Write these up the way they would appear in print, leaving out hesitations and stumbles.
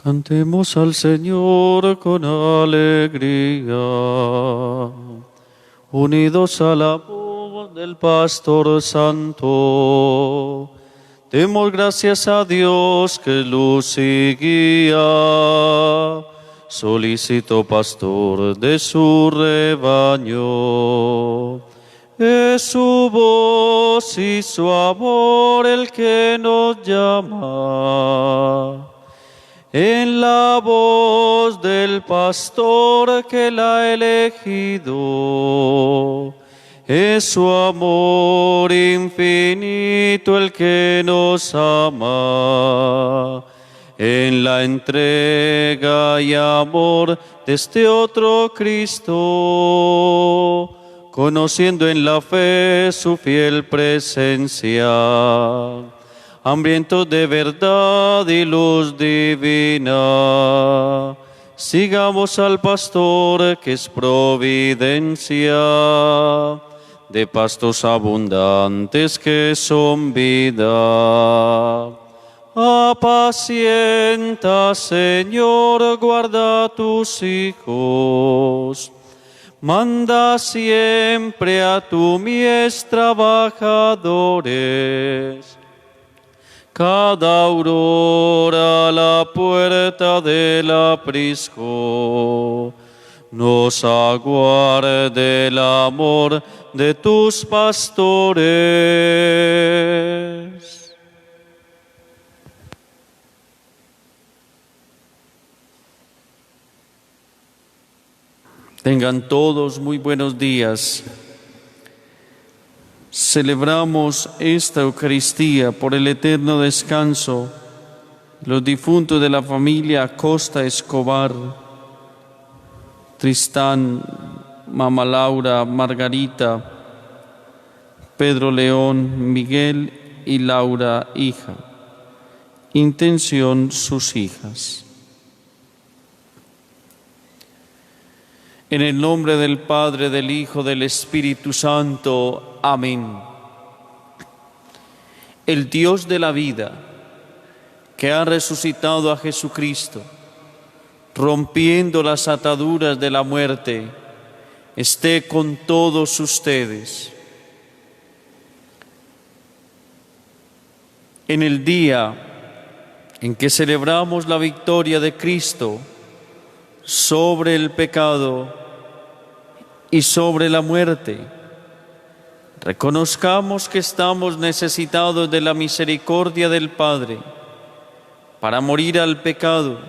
Cantemos al Señor con alegría, unidos a la voz del Pastor Santo. Demos gracias a Dios que luz y guía, solícito pastor de su rebaño. Es su voz y su amor el que nos llama. En la voz del pastor que la ha elegido, es su amor infinito el que nos ama. En la entrega y amor de este otro Cristo, conociendo en la fe su fiel presencia, hambrientos de verdad y luz divina, sigamos al pastor que es providencia, de pastos abundantes que son vida. Apacienta, Señor, guarda a tus hijos. Manda siempre a tu mies trabajadores. Cada aurora a la puerta del aprisco nos aguarde el amor de tus pastores. Tengan todos muy buenos días. Celebramos esta Eucaristía por el eterno descanso de los difuntos de la familia Acosta Escobar, Tristán, Mama Laura, Margarita, Pedro León, Miguel y Laura, hija. Intención, sus hijas. En el nombre del Padre, del Hijo, del Espíritu Santo. Amén. El Dios de la vida, que ha resucitado a Jesucristo, rompiendo las ataduras de la muerte, esté con todos ustedes. En el día en que celebramos la victoria de Cristo sobre el pecado y sobre la muerte, reconozcamos que estamos necesitados de la misericordia del Padre para morir al pecado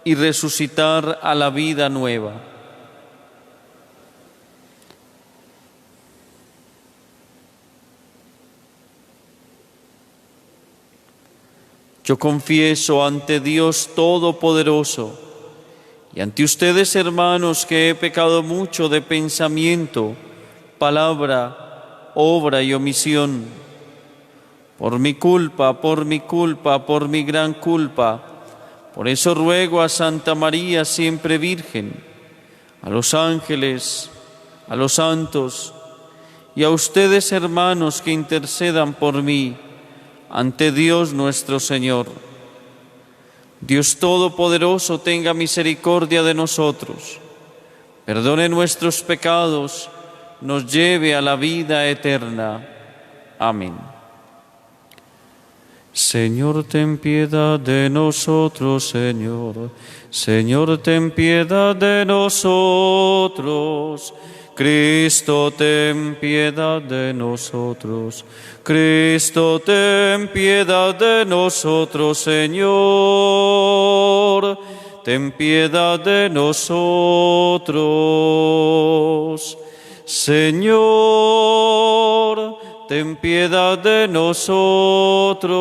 y resucitar a la vida nueva. Yo confieso ante Dios Todopoderoso y ante ustedes, hermanos, que he pecado mucho de pensamiento, palabra, obra y omisión. Por mi culpa, por mi gran culpa. Por eso ruego a Santa María, siempre Virgen, a los ángeles, a los santos y a ustedes, hermanos, que intercedan por mí ante Dios nuestro Señor. Dios Todopoderoso tenga misericordia de nosotros, perdone nuestros pecados, nos lleve a la vida eterna. Amén. Señor, ten piedad de nosotros, Señor. Señor, ten piedad de nosotros. Cristo, ten piedad de nosotros. Cristo, ten piedad de nosotros, Señor. Ten piedad de nosotros. Señor, ten piedad de nosotros.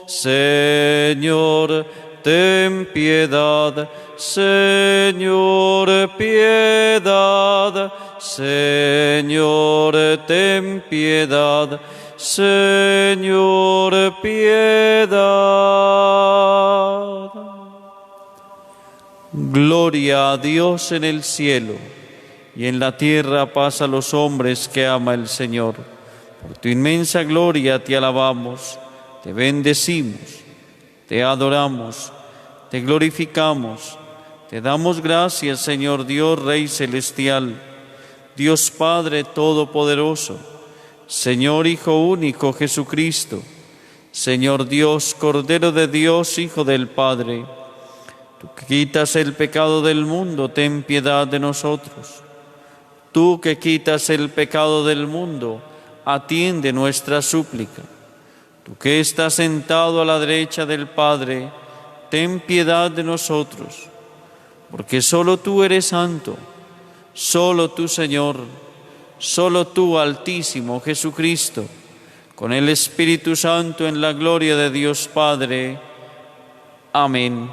Señor, ten piedad. Señor, piedad. Señor, ten piedad. Señor, piedad. Gloria a Dios en el cielo, y en la tierra paz a los hombres que ama el Señor. Por tu inmensa gloria te alabamos, te bendecimos, Te adoramos, te glorificamos, te damos gracias, Señor Dios, Rey Celestial, Dios Padre Todopoderoso, Señor Hijo único Jesucristo, Señor Dios, Cordero de Dios, Hijo del Padre. Tú que quitas el pecado del mundo, ten piedad de nosotros. Tú que quitas el pecado del mundo, atiende nuestra súplica. Tú que estás sentado a la derecha del Padre, ten piedad de nosotros, porque solo tú eres santo, solo tú, Señor, solo tú, Altísimo Jesucristo, con el Espíritu Santo en la gloria de Dios Padre. Amén.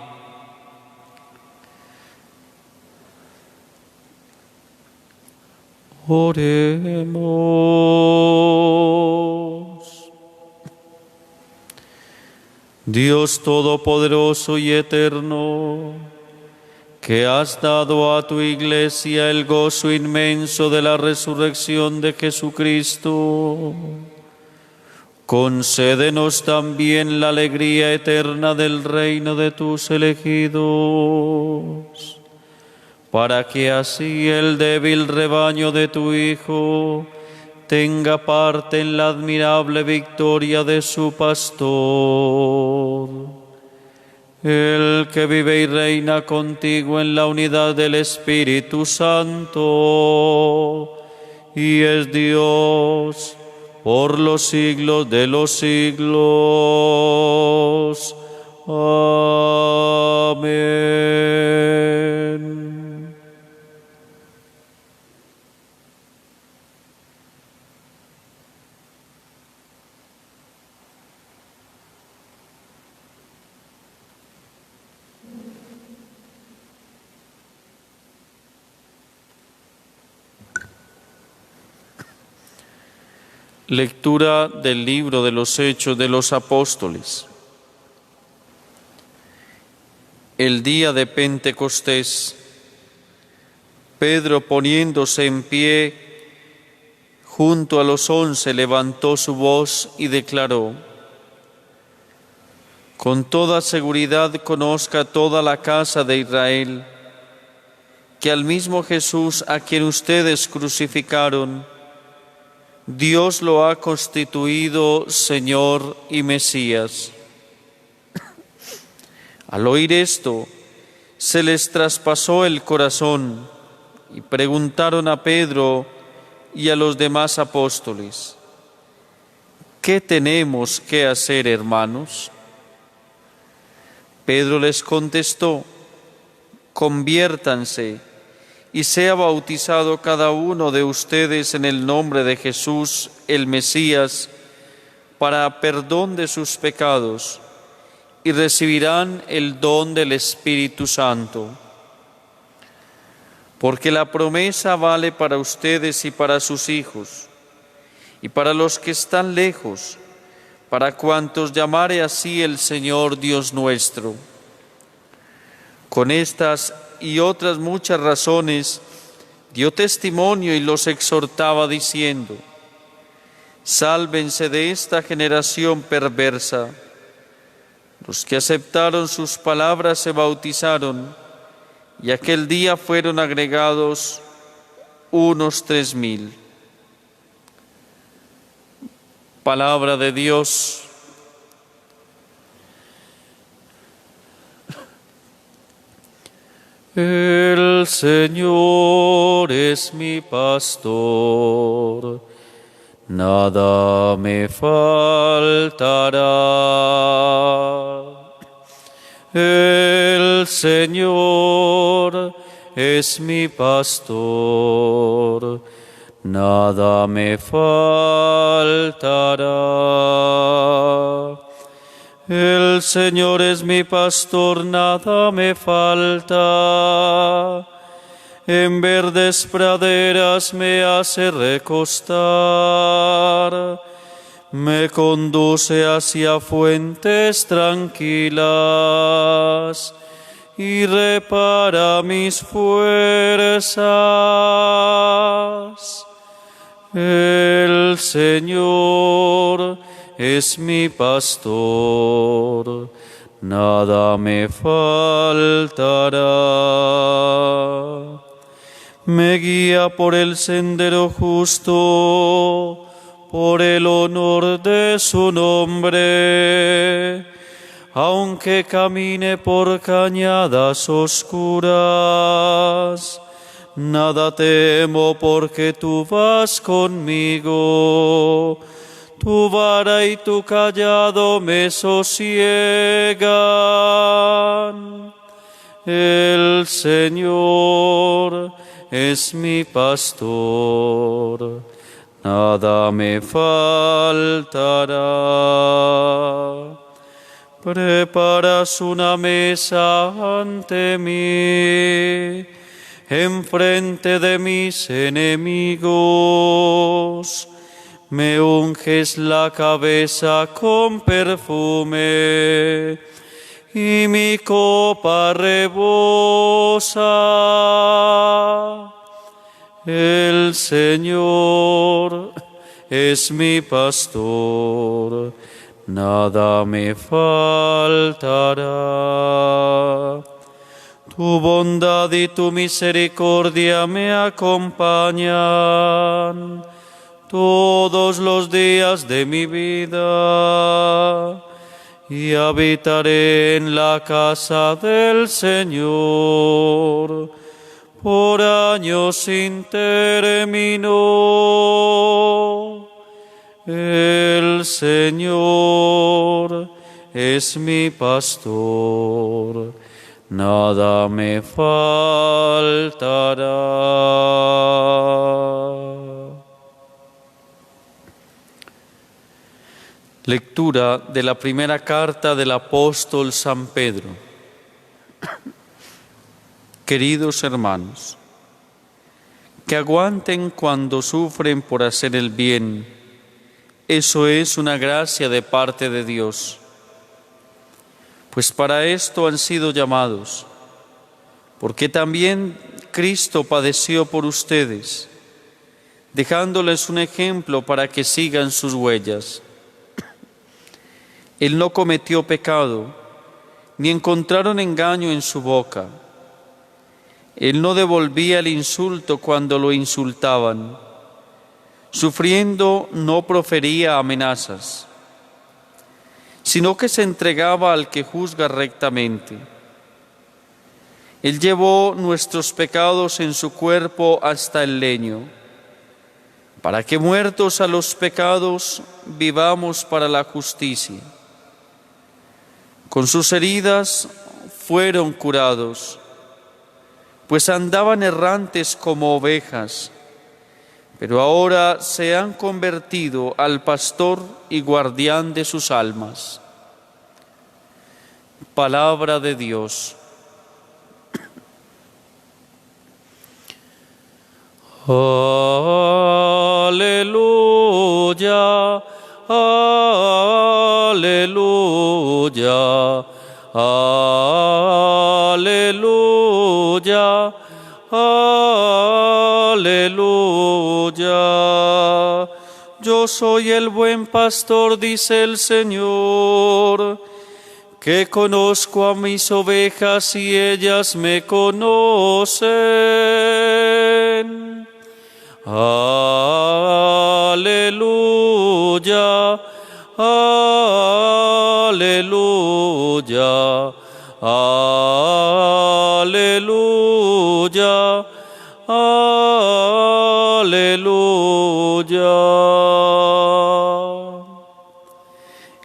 Oremos. Dios Todopoderoso y Eterno, que has dado a tu Iglesia el gozo inmenso de la resurrección de Jesucristo, concédenos también la alegría eterna del reino de tus elegidos, para que así el débil rebaño de tu Hijo tenga parte en la admirable victoria de su pastor. El que vive y reina contigo en la unidad del Espíritu Santo, y es Dios por los siglos de los siglos. Amén. Lectura del libro de los Hechos de los Apóstoles. El día de Pentecostés, Pedro, poniéndose en pie junto a los 11, levantó su voz y declaró: con toda seguridad conozca toda la casa de Israel que al mismo Jesús a quien ustedes crucificaron, Dios lo ha constituido Señor y Mesías. Al oír esto, se les traspasó el corazón y preguntaron a Pedro y a los demás apóstoles: ¿qué tenemos que hacer, hermanos? Pedro les contestó: conviértanse y sea bautizado cada uno de ustedes en el nombre de Jesús, el Mesías, para perdón de sus pecados, y recibirán el don del Espíritu Santo. Porque la promesa vale para ustedes y para sus hijos, y para los que están lejos, para cuantos llamare así el Señor Dios nuestro. Con estas y otras muchas razones dio testimonio y los exhortaba diciendo: sálvense de esta generación perversa. Los que aceptaron sus palabras se bautizaron, y aquel día fueron agregados unos 3,000. Palabra de Dios. El Señor es mi pastor, nada me faltará. El Señor es mi pastor, nada me faltará. El Señor es mi pastor, nada me falta. En verdes praderas me hace recostar. Me conduce hacia fuentes tranquilas y repara mis fuerzas. El Señor es mi pastor, nada me faltará. Me guía por el sendero justo, por el honor de su nombre. Aunque camine por cañadas oscuras, nada temo porque tú vas conmigo. Tu vara y tu callado me sosiegan. El Señor es mi pastor, nada me faltará. Preparas una mesa ante mí, enfrente de mis enemigos. Me unges la cabeza con perfume, y mi copa rebosa. El Señor es mi pastor, nada me faltará. Tu bondad y tu misericordia me acompañan todos los días de mi vida, y habitaré en la casa del Señor por años sin término. El Señor es mi pastor, nada me faltará. Lectura de la primera carta del apóstol San Pedro. Queridos hermanos, que aguanten cuando sufren por hacer el bien. Eso es una gracia de parte de Dios. Pues para esto han sido llamados, porque también Cristo padeció por ustedes, dejándoles un ejemplo para que sigan sus huellas. Él no cometió pecado, ni encontraron engaño en su boca. Él no devolvía el insulto cuando lo insultaban. Sufriendo, no profería amenazas, sino que se entregaba al que juzga rectamente. Él llevó nuestros pecados en su cuerpo hasta el leño, para que muertos a los pecados vivamos para la justicia. Con sus heridas fueron curados, pues andaban errantes como ovejas, pero ahora se han convertido al pastor y guardián de sus almas. Palabra de Dios. Aleluya, aleluya, aleluya, aleluya. Yo soy el buen pastor, dice el Señor, que conozco a mis ovejas y ellas me conocen. Aleluya, aleluya, aleluya, aleluya.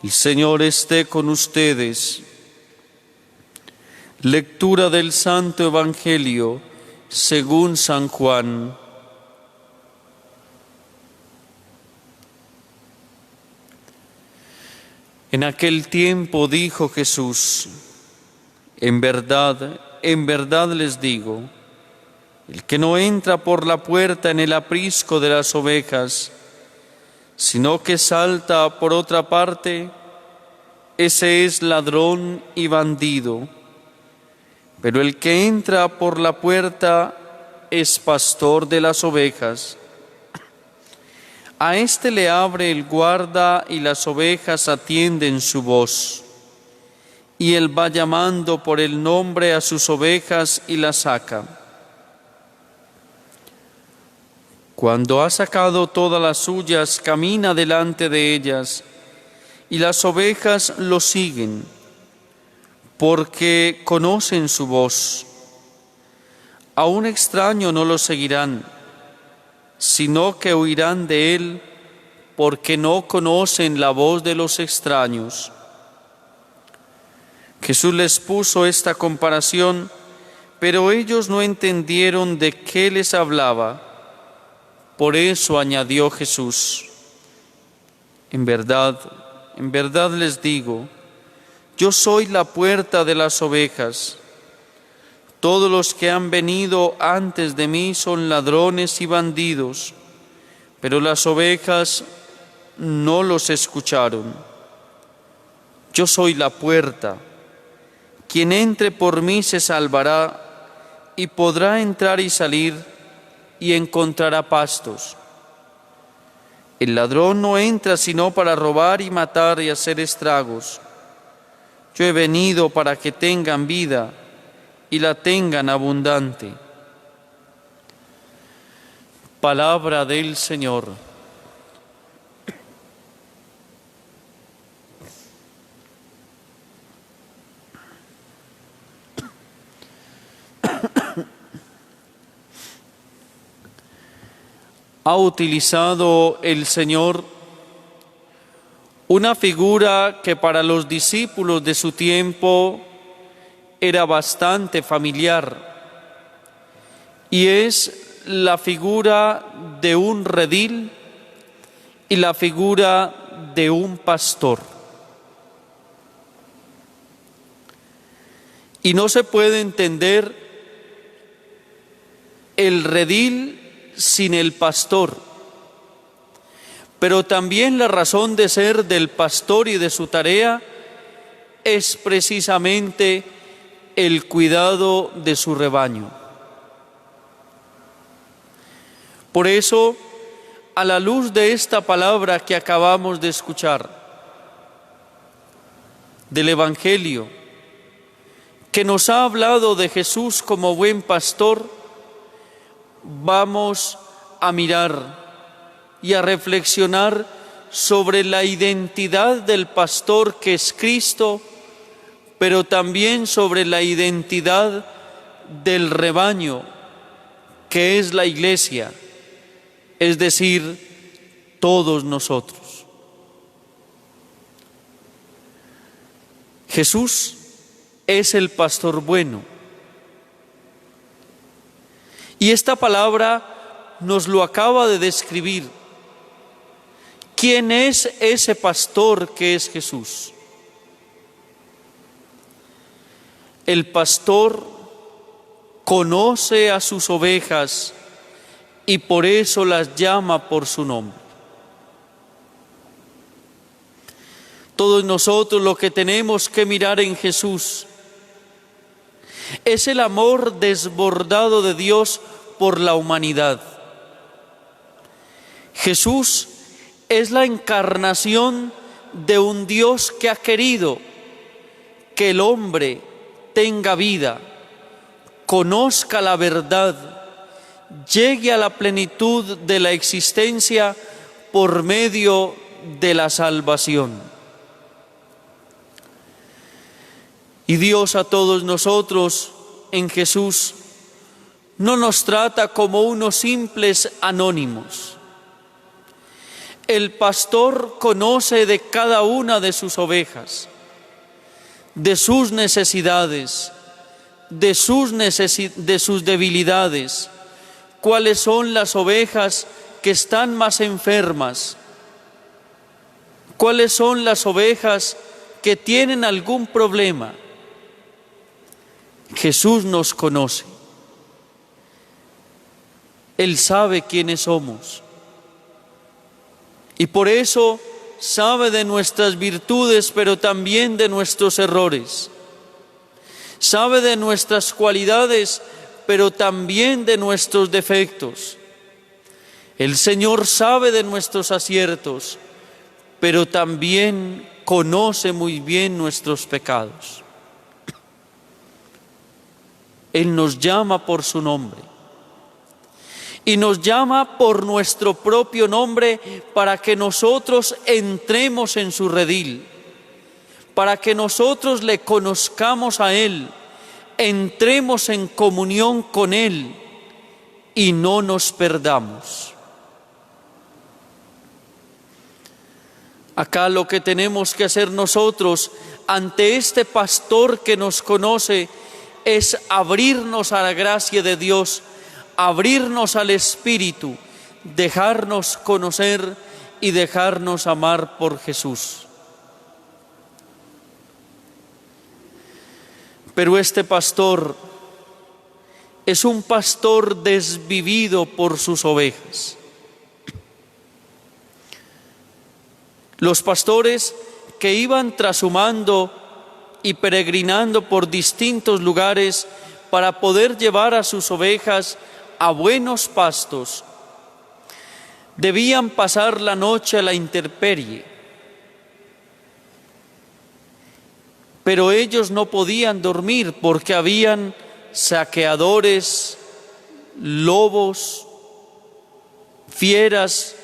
El Señor esté con ustedes. Lectura del Santo Evangelio según San Juan. En aquel tiempo dijo Jesús: en verdad les digo, el que no entra por la puerta en el aprisco de las ovejas, sino que salta por otra parte, ese es ladrón y bandido. Pero el que entra por la puerta es pastor de las ovejas. A éste le abre el guarda y las ovejas atienden su voz. y Él va llamando por el nombre a sus ovejas y las saca. Cuando ha sacado todas las suyas, camina delante de ellas, y las ovejas lo siguen, porque conocen su voz. A un extraño no lo seguirán, sino que huirán de él, porque no conocen la voz de los extraños. Jesús les puso esta comparación, pero ellos no entendieron de qué les hablaba. Por eso añadió Jesús: en verdad les digo, yo soy la puerta de las ovejas. Todos los que han venido antes de mí son ladrones y bandidos, pero las ovejas no los escucharon. Yo soy la puerta. Quien entre por mí se salvará y podrá entrar y salir y encontrará pastos. El ladrón no entra sino para robar y matar y hacer estragos. Yo he venido para que tengan vida y la tengan abundante. Palabra del Señor. Ha utilizado el Señor una figura que para los discípulos de su tiempo era bastante familiar, y es la figura de un redil y la figura de un pastor. Y no se puede entender el redil sin el pastor, pero también la razón de ser del pastor y de su tarea es precisamente el cuidado de su rebaño. Por eso, a la luz de esta palabra que acabamos de escuchar del Evangelio, que nos ha hablado de Jesús como buen pastor, vamos a mirar y a reflexionar sobre la identidad del pastor, que es Cristo, pero también sobre la identidad del rebaño, que es la Iglesia, es decir, todos nosotros. Jesús es el pastor bueno. Y esta palabra nos lo acaba de describir. ¿Quién es ese pastor que es Jesús? El pastor conoce a sus ovejas y por eso las llama por su nombre. Todos nosotros lo que tenemos que mirar en Jesús es el amor desbordado de Dios por la humanidad. Jesús es la encarnación de un Dios que ha querido que el hombre tenga vida, conozca la verdad, llegue a la plenitud de la existencia por medio de la salvación. Y Dios a todos nosotros en Jesús no nos trata como unos simples anónimos. El pastor conoce de cada una de sus ovejas, de sus necesidades, de sus debilidades, cuáles son las ovejas que están más enfermas, cuáles son las ovejas que tienen algún problema. Jesús nos conoce. Él sabe quiénes somos. Y por eso sabe de nuestras virtudes, pero también de nuestros errores. Sabe de nuestras cualidades, pero también de nuestros defectos. El Señor sabe de nuestros aciertos, pero también conoce muy bien nuestros pecados. Él nos llama por su nombre. Y nos llama por nuestro propio nombre para que nosotros entremos en su redil, para que nosotros le conozcamos a Él, entremos en comunión con Él y no nos perdamos. Acá lo que tenemos que hacer nosotros ante este pastor que nos conoce es abrirnos a la gracia de Dios, abrirnos al Espíritu, dejarnos conocer y dejarnos amar por Jesús. Pero este pastor es un pastor desvivido por sus ovejas. Los pastores que iban trashumando y peregrinando por distintos lugares para poder llevar a sus ovejas a buenos pastos, debían pasar la noche a la intemperie. Pero ellos no podían dormir porque habían saqueadores, lobos, fieras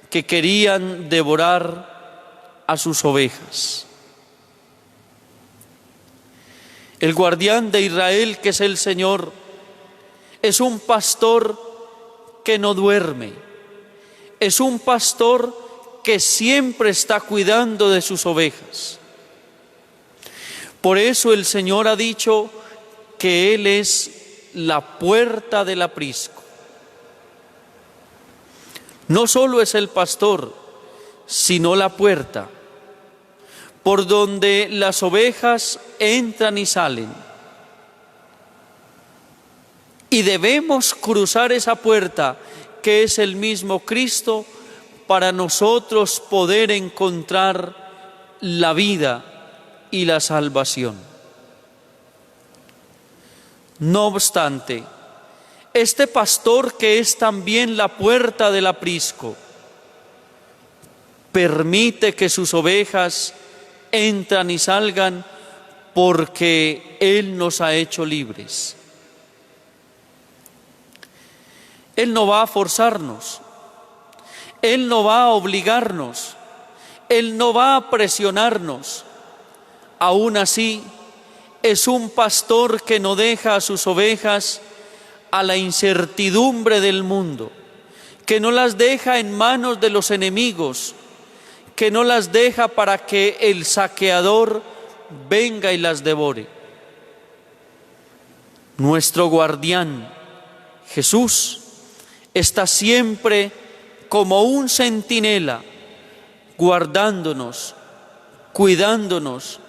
que querían devorar a sus ovejas. El guardián de Israel, que es el Señor, es un pastor que no duerme, es un pastor que siempre está cuidando de sus ovejas. Por eso el Señor ha dicho que Él es la puerta del aprisco. No solo es el pastor, sino la puerta, por donde las ovejas entran y salen. Y debemos cruzar esa puerta, que es el mismo Cristo, para nosotros poder encontrar la vida y la salvación. No obstante, este pastor, que es también la puerta del aprisco, permite que sus ovejas entran y salgan porque Él nos ha hecho libres. Él no va a forzarnos, Él no va a obligarnos, Él no va a presionarnos. Aún así, es un pastor que no deja a sus ovejas a la incertidumbre del mundo, que no las deja en manos de los enemigos, que no las deja para que el saqueador venga y las devore. Nuestro guardián, Jesús, está siempre como un centinela, guardándonos, cuidándonos,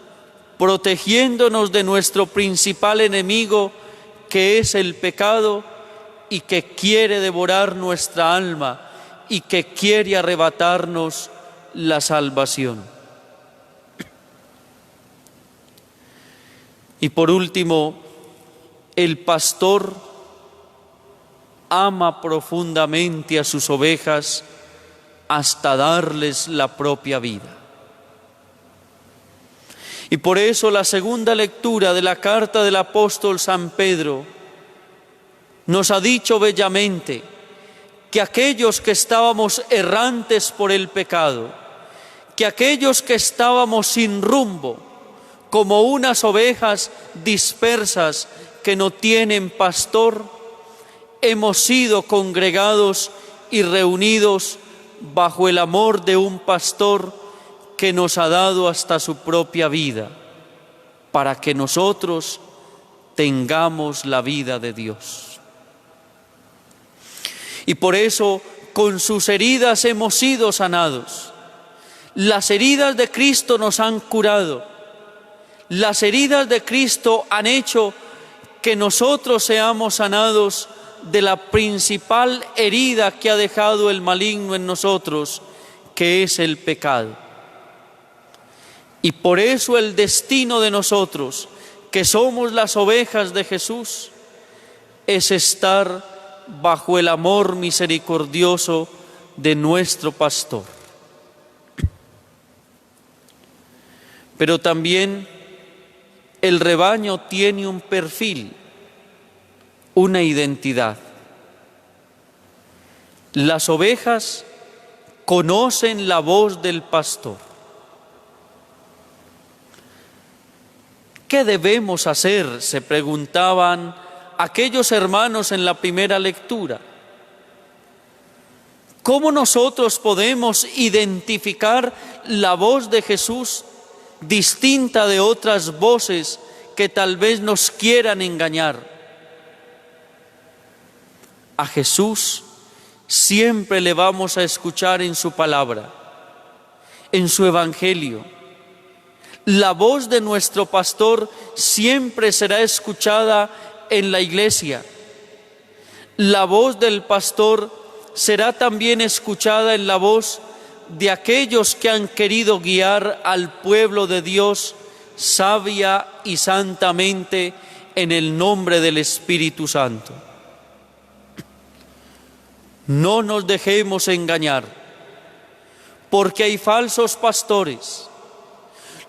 protegiéndonos de nuestro principal enemigo, que es el pecado y que quiere devorar nuestra alma y que quiere arrebatarnos la salvación. Y por último, el pastor ama profundamente a sus ovejas hasta darles la propia vida. Y por eso la segunda lectura de la carta del apóstol San Pedro nos ha dicho bellamente que aquellos que estábamos errantes por el pecado, que aquellos que estábamos sin rumbo, como unas ovejas dispersas que no tienen pastor, hemos sido congregados y reunidos bajo el amor de un pastor que nos ha dado hasta su propia vida, para que nosotros tengamos la vida de Dios. Y por eso, con sus heridas hemos sido sanados. Las heridas de Cristo nos han curado. Las heridas de Cristo han hecho que nosotros seamos sanados de la principal herida que ha dejado el maligno en nosotros, que es el pecado. Y por eso el destino de nosotros, que somos las ovejas de Jesús, es estar bajo el amor misericordioso de nuestro pastor. Pero también el rebaño tiene un perfil, una identidad. Las ovejas conocen la voz del pastor. ¿Qué debemos hacer?, se preguntaban aquellos hermanos en la primera lectura. ¿Cómo nosotros podemos identificar la voz de Jesús distinta de otras voces que tal vez nos quieran engañar? A Jesús siempre le vamos a escuchar en su palabra, en su evangelio. La voz de nuestro pastor siempre será escuchada en la iglesia. La voz del pastor será también escuchada en la voz de aquellos que han querido guiar al pueblo de Dios sabia y santamente en el nombre del Espíritu Santo. No nos dejemos engañar, porque hay falsos pastores.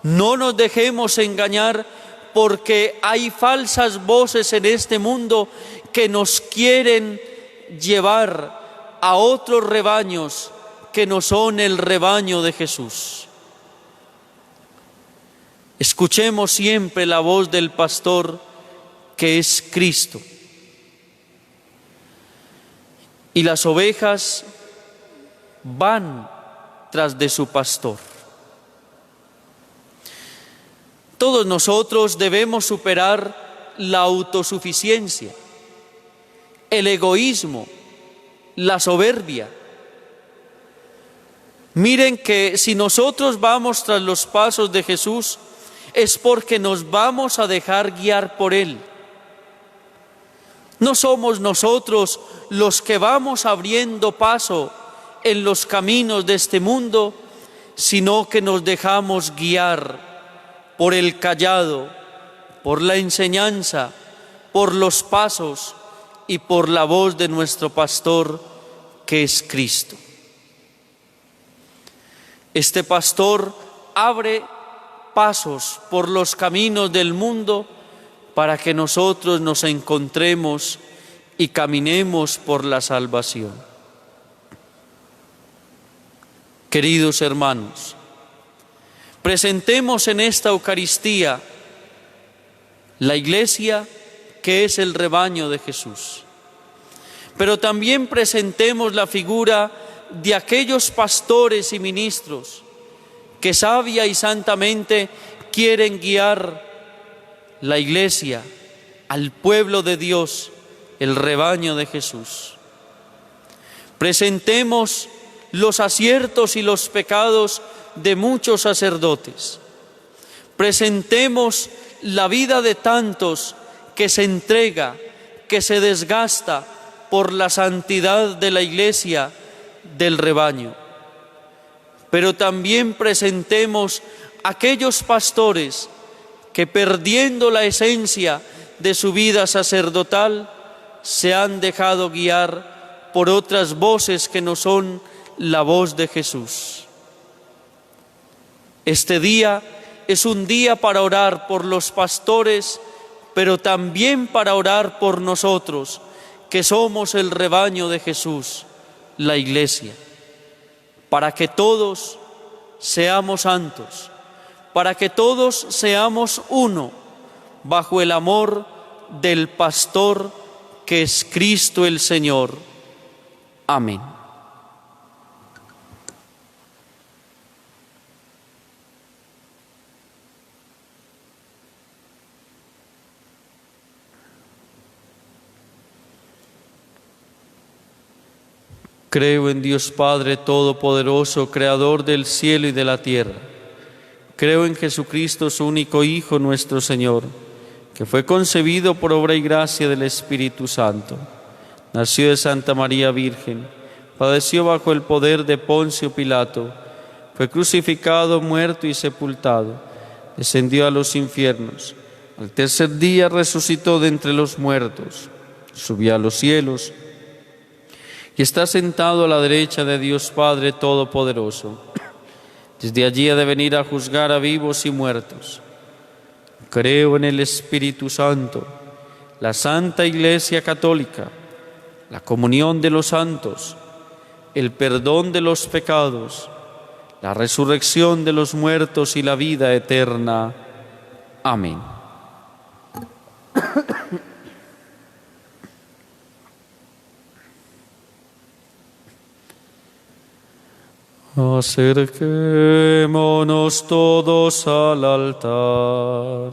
No nos dejemos engañar, porque hay falsas voces en este mundo que nos quieren llevar a otros rebaños que no son el rebaño de Jesús. Escuchemos siempre la voz del pastor, que es Cristo. Y las ovejas van tras de su pastor. Todos nosotros debemos superar la autosuficiencia, el egoísmo, la soberbia. Miren que si nosotros vamos tras los pasos de Jesús, es porque nos vamos a dejar guiar por Él. No somos nosotros los que vamos abriendo paso en los caminos de este mundo, sino que nos dejamos guiar por el cayado, por la enseñanza, por los pasos y por la voz de nuestro pastor, que es Cristo. Este pastor abre pasos por los caminos del mundo para que nosotros nos encontremos y caminemos por la salvación. Queridos hermanos, presentemos en esta Eucaristía la Iglesia, que es el rebaño de Jesús. Pero también presentemos la figura de aquellos pastores y ministros que sabia y santamente quieren guiar la Iglesia, al pueblo de Dios, el rebaño de Jesús. Presentemos los aciertos y los pecados de muchos sacerdotes. Presentemos la vida de tantos que se entrega, que se desgasta por la santidad de la Iglesia, del rebaño. Pero también presentemos aquellos pastores que, perdiendo la esencia de su vida sacerdotal, se han dejado guiar por otras voces que no son la voz de Jesús. Este día es un día para orar por los pastores, pero también para orar por nosotros, que somos el rebaño de Jesús, la Iglesia, para que todos seamos santos, para que todos seamos uno, bajo el amor del pastor, que es Cristo el Señor. Amén. Creo en Dios Padre Todopoderoso, Creador del cielo y de la tierra. Creo en Jesucristo, su único Hijo, nuestro Señor, que fue concebido por obra y gracia del Espíritu Santo. Nació de Santa María Virgen, padeció bajo el poder de Poncio Pilato, fue crucificado, muerto y sepultado, descendió a los infiernos. Al tercer día resucitó de entre los muertos, subió a los cielos y está sentado a la derecha de Dios Padre Todopoderoso. Desde allí ha de venir a juzgar a vivos y muertos. Creo en el Espíritu Santo, la Santa Iglesia Católica, la comunión de los santos, el perdón de los pecados, la resurrección de los muertos y la vida eterna. Amén. Acerquémonos todos al altar,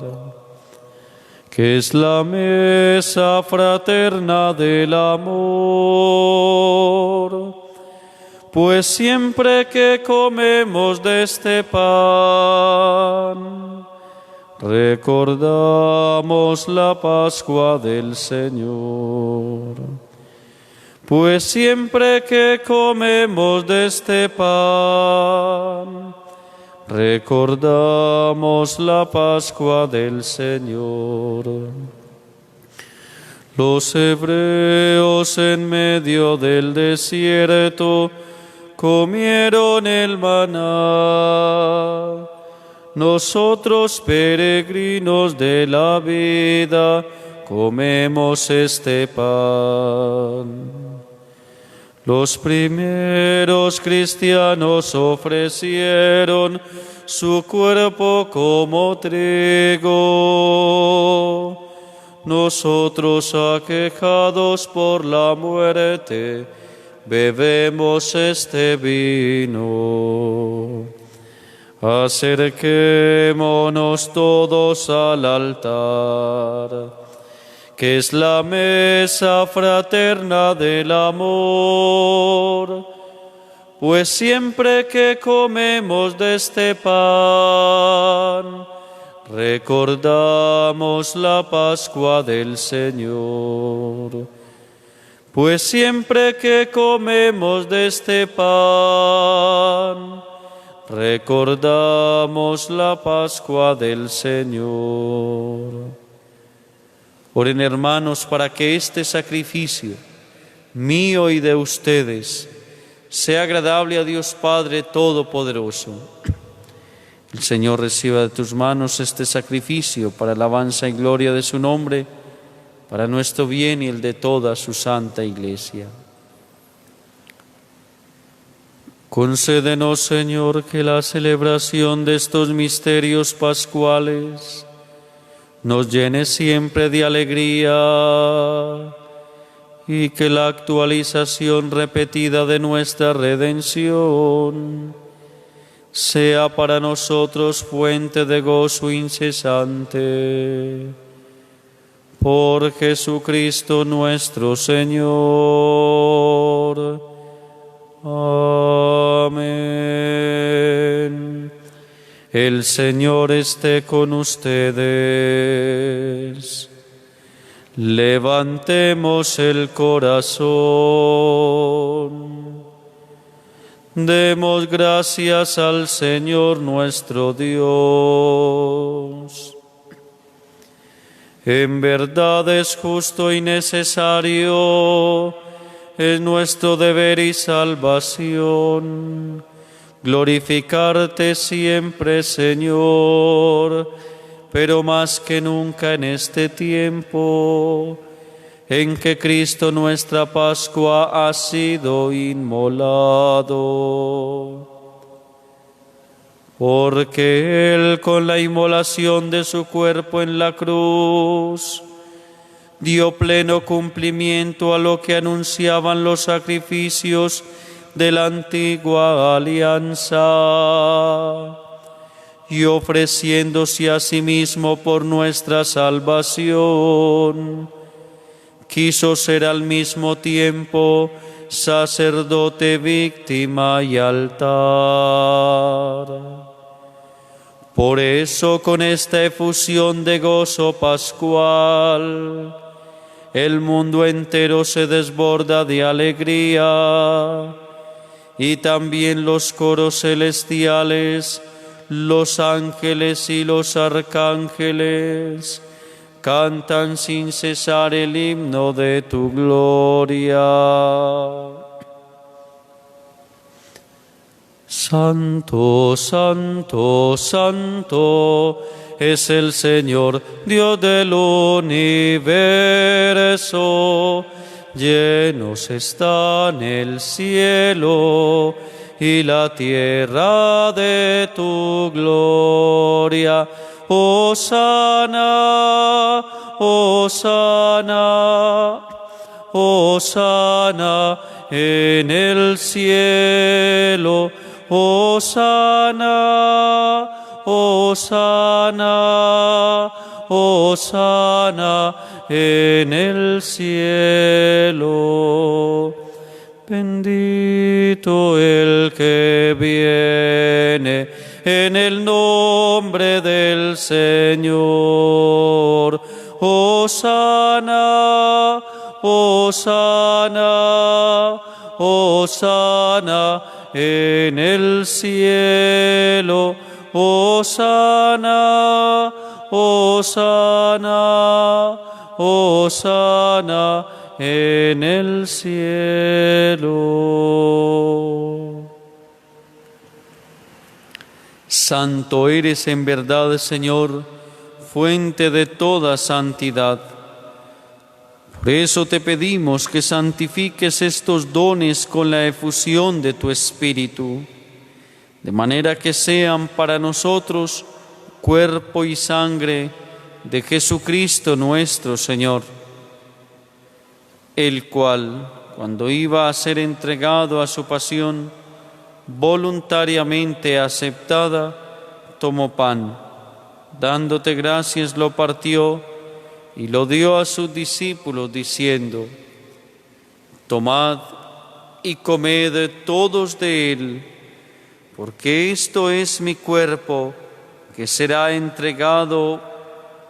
que es la mesa fraterna del amor. Pues siempre que comemos de este pan, recordamos la Pascua del Señor. Pues siempre que comemos de este pan, recordamos la Pascua del Señor. Los hebreos en medio del desierto comieron el maná. Nosotros, peregrinos de la vida, comemos este pan. Los primeros cristianos ofrecieron su cuerpo como trigo. Nosotros, aquejados por la muerte, bebemos este vino. Acerquémonos todos al altar, que es la mesa fraterna del amor. Pues siempre que comemos de este pan, recordamos la Pascua del Señor. Pues siempre que comemos de este pan, recordamos la Pascua del Señor. Oren, hermanos, para que este sacrificio mío y de ustedes sea agradable a Dios Padre Todopoderoso. El Señor reciba de tus manos este sacrificio para alabanza y gloria de su nombre, para nuestro bien y el de toda su santa Iglesia. Concédenos, Señor, que la celebración de estos misterios pascuales nos llene siempre de alegría y que la actualización repetida de nuestra redención sea para nosotros fuente de gozo incesante. Por Jesucristo nuestro Señor. Amén. El Señor esté con ustedes. Levantemos el corazón. Demos gracias al Señor nuestro Dios. En verdad es justo y necesario, es nuestro deber y salvación, glorificarte siempre, Señor, pero más que nunca en este tiempo en que Cristo nuestra Pascua ha sido inmolado. Porque Él, con la inmolación de su cuerpo en la cruz, dio pleno cumplimiento a lo que anunciaban los sacrificios de la antigua alianza, y ofreciéndose a sí mismo por nuestra salvación, quiso ser al mismo tiempo sacerdote, víctima y altar. Por eso, con esta efusión de gozo pascual, el mundo entero se desborda de alegría, y también los coros celestiales, los ángeles y los arcángeles cantan sin cesar el himno de tu gloria. Santo, santo, santo es el Señor, Dios del universo. Llenos están el cielo y la tierra de tu gloria. Hosana, hosana, hosana en el cielo. Hosana, hosana, hosana en el cielo. Bendito el que viene en el nombre del Señor. Hosana, hosana, hosana en el cielo. Hosana, hosana, hosana en el cielo. Santo eres en verdad, Señor, fuente de toda santidad. Por eso te pedimos que santifiques estos dones con la efusión de tu Espíritu, de manera que sean para nosotros cuerpo y sangre de Jesucristo nuestro Señor, el cual, cuando iba a ser entregado a su pasión, voluntariamente aceptada, tomó pan, dándote gracias lo partió y lo dio a sus discípulos, diciendo: Tomad y comed todos de él, porque esto es mi cuerpo, que será entregado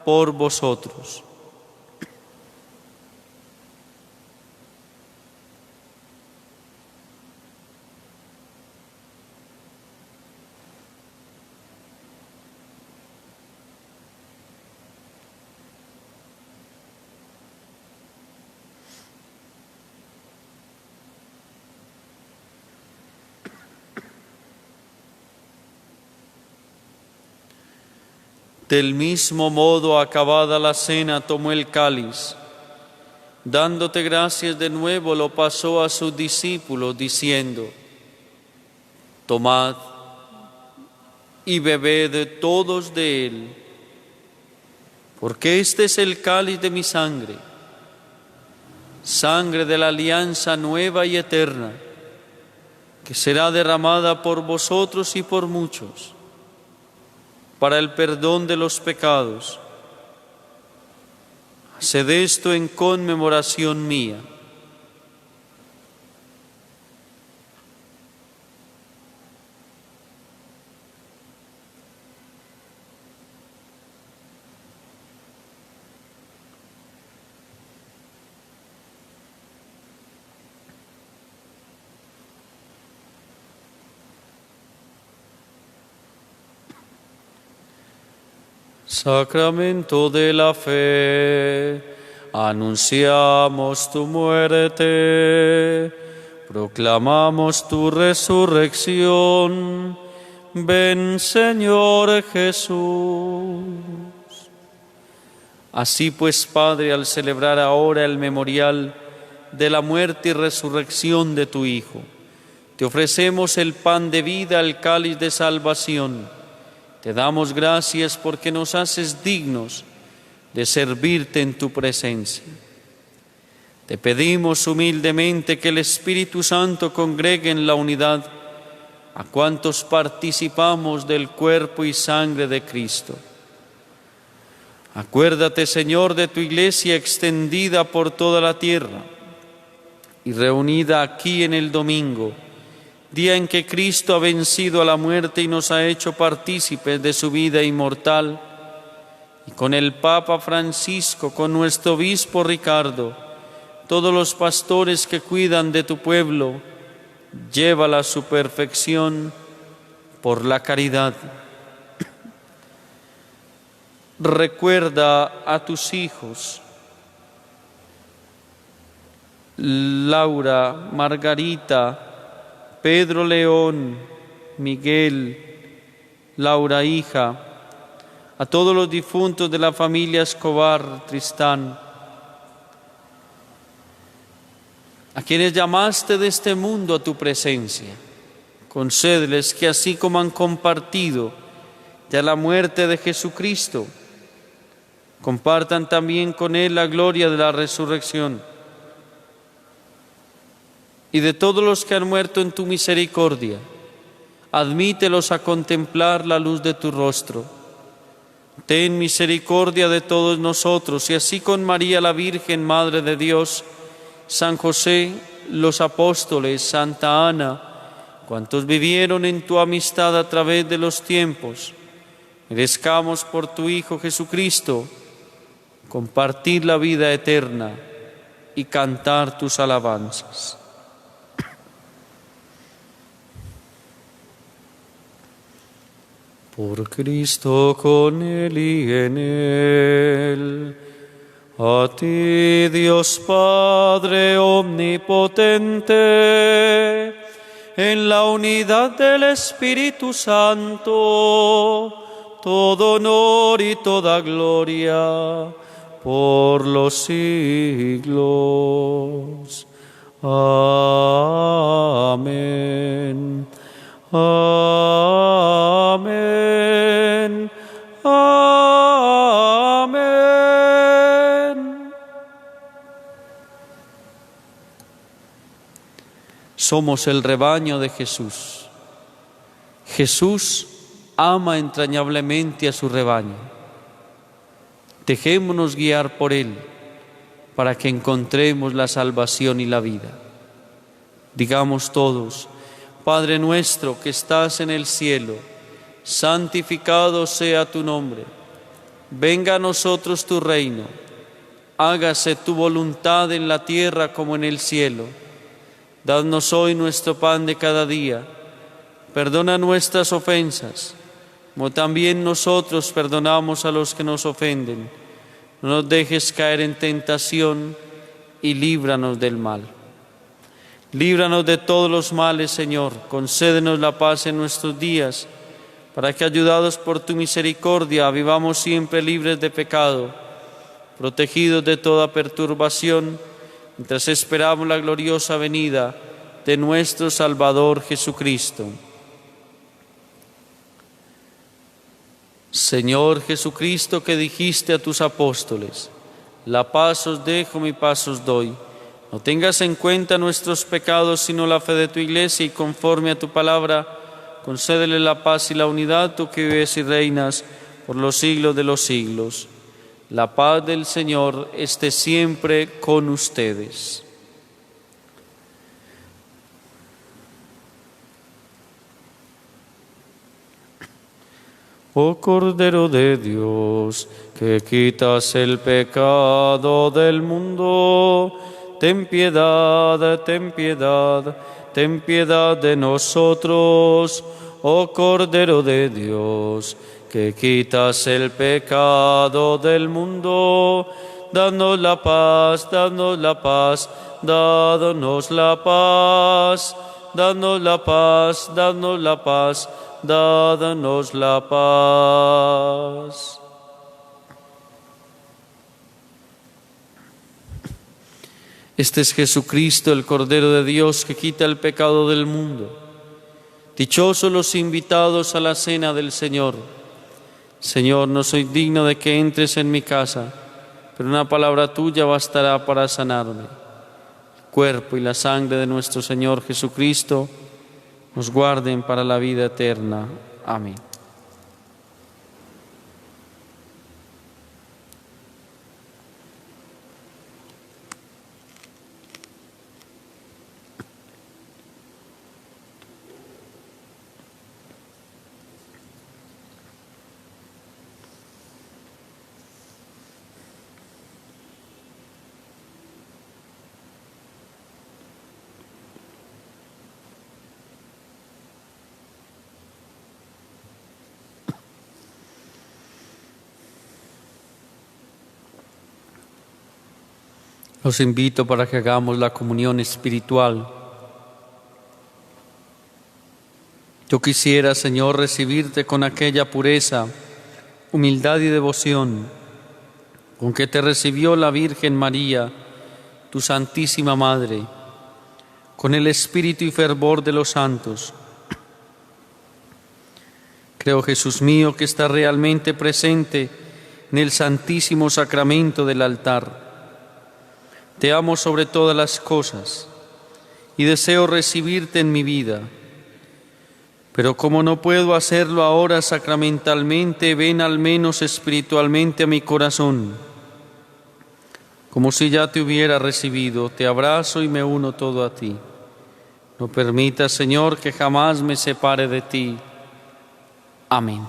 por vosotros. Del mismo modo, acabada la cena, tomó el cáliz. Dándote gracias de nuevo, lo pasó a sus discípulos, diciendo: Tomad y bebed todos de él, porque este es el cáliz de mi sangre, sangre de la alianza nueva y eterna, que será derramada por vosotros y por muchos, para el perdón de los pecados. Haced esto en conmemoración mía. Sacramento de la fe, anunciamos tu muerte, proclamamos tu resurrección. Ven, Señor Jesús. Así pues, Padre, al celebrar ahora el memorial de la muerte y resurrección de tu Hijo, te ofrecemos el pan de vida, el cáliz de salvación. Te damos gracias porque nos haces dignos de servirte en tu presencia. Te pedimos humildemente que el Espíritu Santo congregue en la unidad a cuantos participamos del cuerpo y sangre de Cristo. Acuérdate, Señor, de tu Iglesia extendida por toda la tierra y reunida aquí en el domingo, día en que Cristo ha vencido a la muerte y nos ha hecho partícipes de su vida inmortal, y con el Papa Francisco, con nuestro obispo Ricardo, todos los pastores que cuidan de tu pueblo, llévala a su perfección por la caridad. Recuerda a tus hijos, Laura, Margarita, Pedro León, Miguel, Laura hija, a todos los difuntos de la familia Escobar Tristán, a quienes llamaste de este mundo a tu presencia, concédeles que así como han compartido ya la muerte de Jesucristo, compartan también con Él la gloria de la resurrección. Y de todos los que han muerto en tu misericordia, admítelos a contemplar la luz de tu rostro. Ten misericordia de todos nosotros, y así con María la Virgen, Madre de Dios, San José, los apóstoles, Santa Ana, cuantos vivieron en tu amistad a través de los tiempos, merezcamos por tu Hijo Jesucristo compartir la vida eterna y cantar tus alabanzas. Por Cristo, con Él y en Él, a ti, Dios Padre omnipotente, en la unidad del Espíritu Santo, todo honor y toda gloria por los siglos. Amén. Amén. Amén. Somos el rebaño de Jesús. Jesús ama entrañablemente a su rebaño. Dejémonos guiar por Él para que encontremos la salvación y la vida. Digamos todos: Padre nuestro que estás en el cielo, santificado sea tu nombre. Venga a nosotros tu reino. Hágase tu voluntad en la tierra como en el cielo. Danos hoy nuestro pan de cada día. Perdona nuestras ofensas, como también nosotros perdonamos a los que nos ofenden. No nos dejes caer en tentación y líbranos del mal. Líbranos de todos los males, Señor. Concédenos la paz en nuestros días, para que, ayudados por tu misericordia, vivamos siempre libres de pecado, protegidos de toda perturbación, mientras esperamos la gloriosa venida de nuestro Salvador Jesucristo. Señor Jesucristo, que dijiste a tus apóstoles: la paz os dejo, mi paz os doy. No tengas en cuenta nuestros pecados, sino la fe de tu Iglesia, y conforme a tu palabra, concédele la paz y la unidad, tú que vives y reinas por los siglos de los siglos. La paz del Señor esté siempre con ustedes. Oh Cordero de Dios, que quitas el pecado del mundo, ten piedad, ten piedad, ten piedad de nosotros. Oh Cordero de Dios, que quitas el pecado del mundo, danos la paz, danos la paz, danos la paz, danos la paz, danos la paz, danos la paz. Este es Jesucristo, el Cordero de Dios, que quita el pecado del mundo. Dichosos los invitados a la cena del Señor. Señor, no soy digno de que entres en mi casa, pero una palabra tuya bastará para sanarme. El cuerpo y la sangre de nuestro Señor Jesucristo nos guarden para la vida eterna. Amén. Los invito para que hagamos la comunión espiritual. Yo quisiera, Señor, recibirte con aquella pureza, humildad y devoción con que te recibió la Virgen María, tu Santísima Madre, con el espíritu y fervor de los santos. Creo, Jesús mío, que estás realmente presente en el Santísimo Sacramento del altar. Te amo sobre todas las cosas y deseo recibirte en mi vida. Pero como no puedo hacerlo ahora sacramentalmente, ven al menos espiritualmente a mi corazón. Como si ya te hubiera recibido, te abrazo y me uno todo a ti. No permitas, Señor, que jamás me separe de ti. Amén.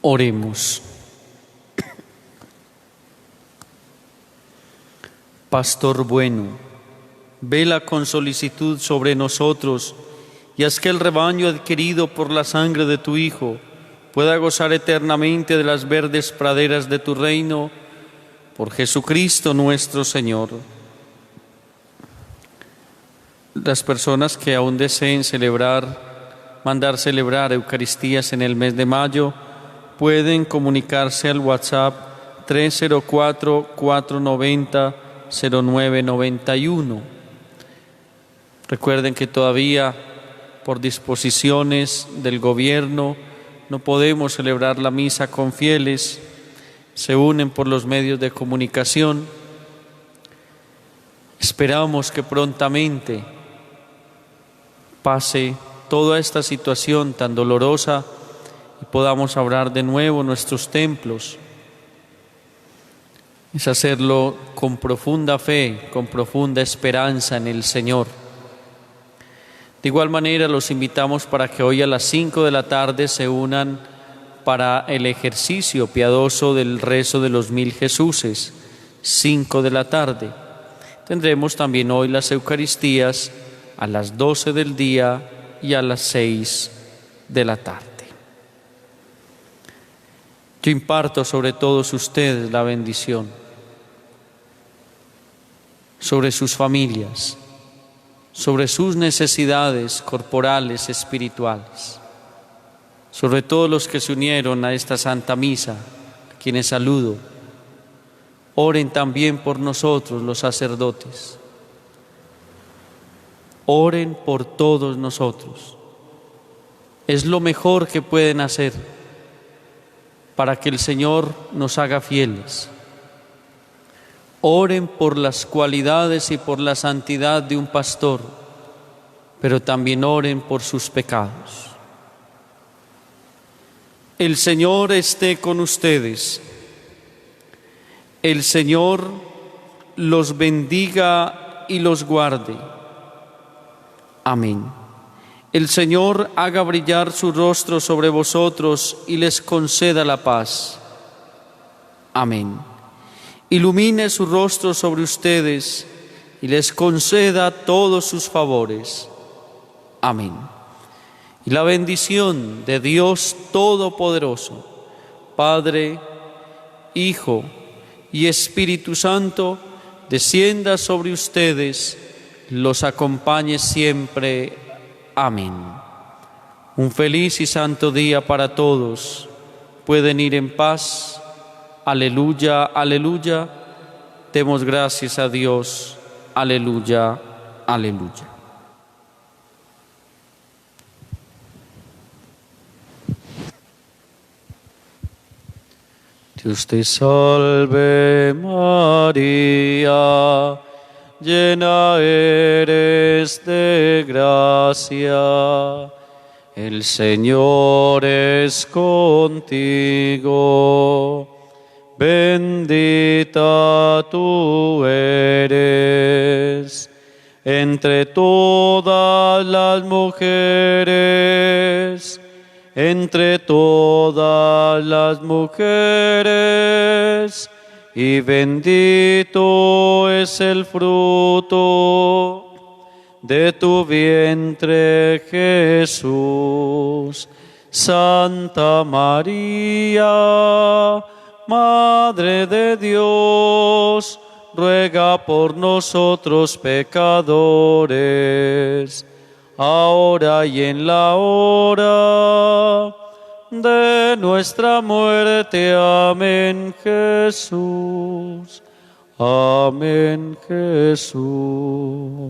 Oremos. Pastor bueno, vela con solicitud sobre nosotros y haz que el rebaño adquirido por la sangre de tu Hijo pueda gozar eternamente de las verdes praderas de tu reino, por Jesucristo nuestro Señor. Las personas que aún deseen mandar celebrar Eucaristías en el mes de mayo, pueden comunicarse al WhatsApp 304-490-0991. Recuerden que todavía, por disposiciones del gobierno, no podemos celebrar la misa con fieles. Se unen por los medios de comunicación. Esperamos que prontamente pase toda esta situación tan dolorosa y podamos abrir de nuevo nuestros templos. Es hacerlo con profunda fe, con profunda esperanza en el Señor. De igual manera, los invitamos para que hoy a las 5 de la tarde se unan para el ejercicio piadoso del rezo de los 1000 Jesuses, 5 de la tarde. Tendremos también hoy las Eucaristías a las 12 del día y a las 6 de la tarde. Yo imparto sobre todos ustedes la bendición, sobre sus familias, sobre sus necesidades corporales, espirituales, sobre todos los que se unieron a esta Santa Misa, a quienes saludo. Oren también por nosotros, los sacerdotes. Oren por todos nosotros. Es lo mejor que pueden hacer para que el Señor nos haga fieles. Oren por las cualidades y por la santidad de un pastor, pero también oren por sus pecados. El Señor esté con ustedes. El Señor los bendiga y los guarde. Amén. El Señor haga brillar su rostro sobre vosotros y les conceda la paz. Amén. Ilumine su rostro sobre ustedes y les conceda todos sus favores. Amén. Y la bendición de Dios Todopoderoso, Padre, Hijo y Espíritu Santo, descienda sobre ustedes, los acompañe siempre. Amén. Un feliz y santo día para todos. Pueden ir en paz. Aleluya, aleluya. Demos gracias a Dios. Aleluya, aleluya. Dios te salve María, llena eres de gracia. El Señor es contigo. Bendita tú eres entre todas las mujeres, entre todas las mujeres, y bendito es el fruto de tu vientre, Jesús. Santa María, Madre de Dios, ruega por nosotros pecadores, ahora y en la hora de nuestra muerte. Amén, Jesús. Amén, Jesús.